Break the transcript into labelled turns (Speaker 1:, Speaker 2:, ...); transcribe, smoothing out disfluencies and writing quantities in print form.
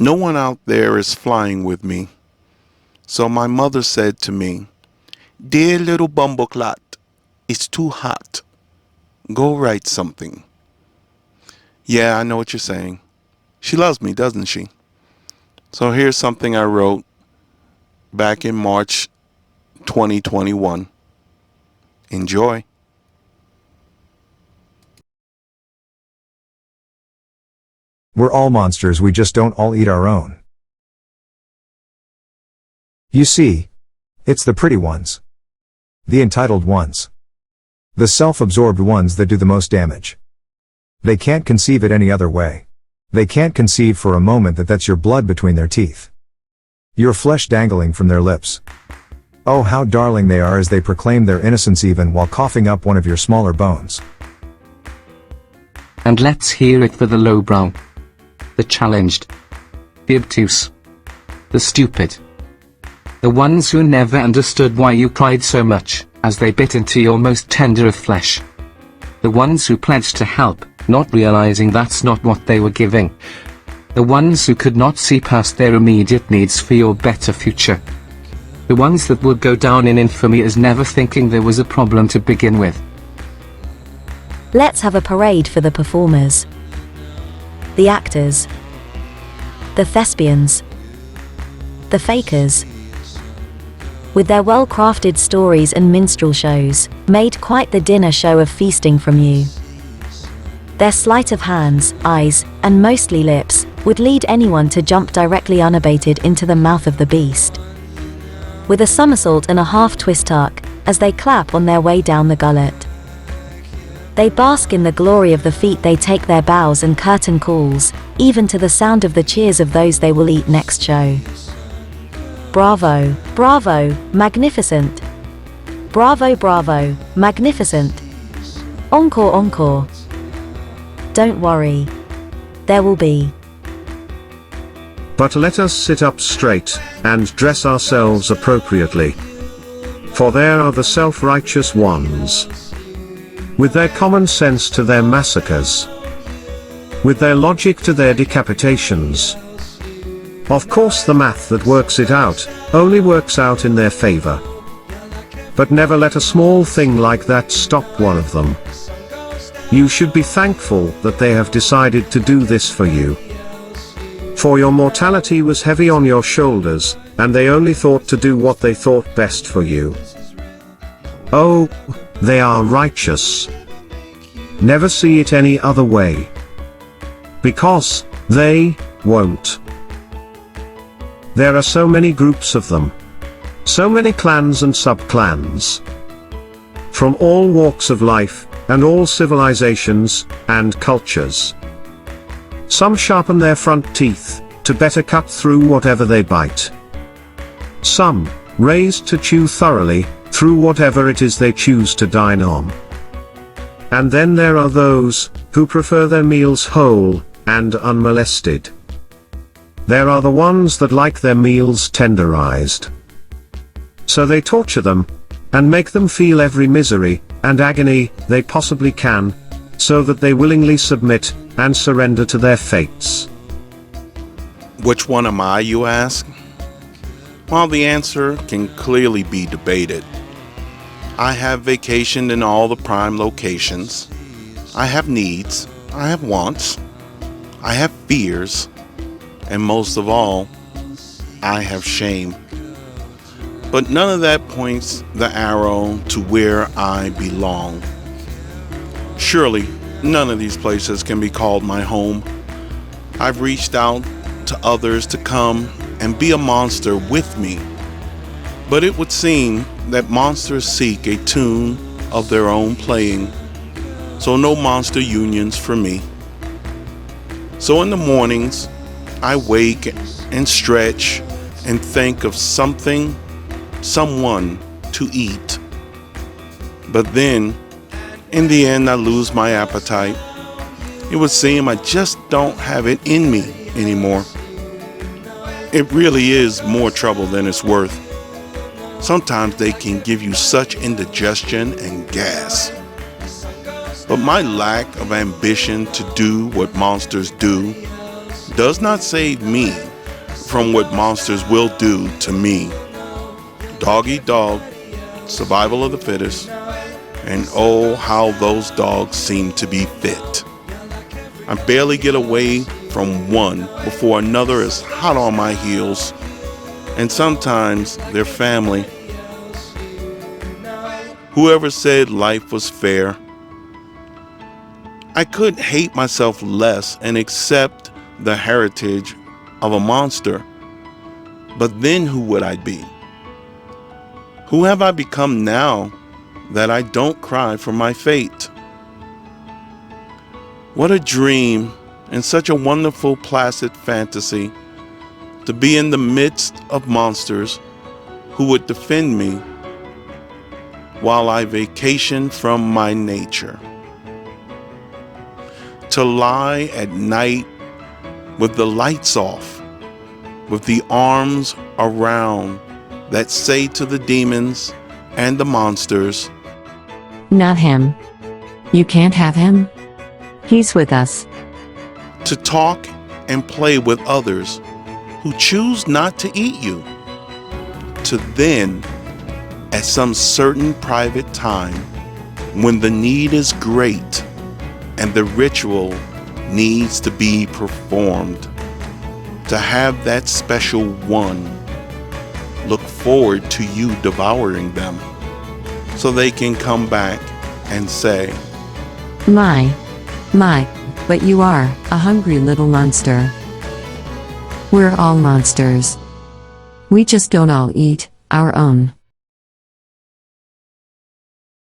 Speaker 1: No one out there is flying with me. So my mother said to me, "Dear little bumbleclot, it's too hot. Go write something." Yeah, I know what you're saying. She loves me, doesn't she? So here's something I wrote back in March 2021. Enjoy.
Speaker 2: We're all monsters, we just don't all eat our own. You see, it's the pretty ones. The entitled ones. The self-absorbed ones that do the most damage. They can't conceive it any other way. They can't conceive for a moment that that's your blood between their teeth. Your flesh dangling from their lips. Oh, how darling they are as they proclaim their innocence even while coughing up one of your smaller bones.
Speaker 3: And let's hear it for the lowbrow. The challenged. The obtuse. The stupid. The ones who never understood why you cried so much, as they bit into your most tender of flesh. The ones who pledged to help, not realizing that's not what they were giving. The ones who could not see past their immediate needs for your better future. The ones that would go down in infamy as never thinking there was a problem to begin with.
Speaker 4: Let's have a parade for the performers. The actors. The thespians. The fakers. With their well-crafted stories and minstrel shows, made quite the dinner show of feasting from you. Their sleight of hands, eyes, and mostly lips, would lead anyone to jump directly unabated into the mouth of the beast. With a somersault and a half-twist tuck, as they clap on their way down the gullet. They bask in the glory of the feat they take their bows and curtain calls, even to the sound of the cheers of those they will eat next show. Bravo, bravo, magnificent. Bravo, bravo, magnificent. Encore, encore. Don't worry. There will be.
Speaker 5: But let us sit up straight, and dress ourselves appropriately. For there are the self-righteous ones. With their common sense to their massacres. With their logic to their decapitations. Of course the math that works it out, only works out in their favor. But never let a small thing like that stop one of them. You should be thankful that they have decided to do this for you. For your mortality was heavy on your shoulders, and they only thought to do what they thought best for you. Oh, they are righteous. Never see it any other way. Because they won't. There are so many groups of them. So many clans and sub-clans. From all walks of life, and all civilizations, and cultures. Some sharpen their front teeth, to better cut through whatever they bite. Some, raised to chew thoroughly, through whatever it is they choose to dine on. And then there are those, who prefer their meals whole, and unmolested. There are the ones that like their meals tenderized. So they torture them, and make them feel every misery, and agony, they possibly can, so that they willingly submit, and surrender to their fates.
Speaker 1: Which one am I, you ask? Well, the answer can clearly be debated. I have vacationed in all the prime locations. I have needs. I have wants. I have fears. And most of all, I have shame. But none of that points the arrow to where I belong. Surely, none of these places can be called my home. I've reached out to others to come and be a monster with me. But it would seem that monsters seek a tune of their own playing. So no monster unions for me. So in the mornings, I wake and stretch and think of something, someone to eat. But then, in the end, I lose my appetite. It would seem I just don't have it in me anymore. It really is more trouble than it's worth. Sometimes they can give you such indigestion and gas. But my lack of ambition to do what monsters do does not save me from what monsters will do to me. Dog eat dog, survival of the fittest, and oh, how those dogs seem to be fit. I barely get away from one before another is hot on my heels, and sometimes their family. Whoever said life was fair, I couldn't hate myself less and accept the heritage of a monster. But then who would I be? Who have I become now that I don't cry for my fate? What a dream and such a wonderful placid fantasy to be in the midst of monsters who would defend me while I vacation from my nature. To lie at night with the lights off, with the arms around that say to the demons and the monsters,
Speaker 6: Not him. You can't have him. He's with us.
Speaker 1: to talk and play with others who choose not to eat you, to then, at some certain private time, when the need is great and the ritual needs to be performed, to have that special one look forward to you devouring them so they can come back and say,
Speaker 6: My, but you are a hungry little monster. We're all monsters. We just don't all eat our own.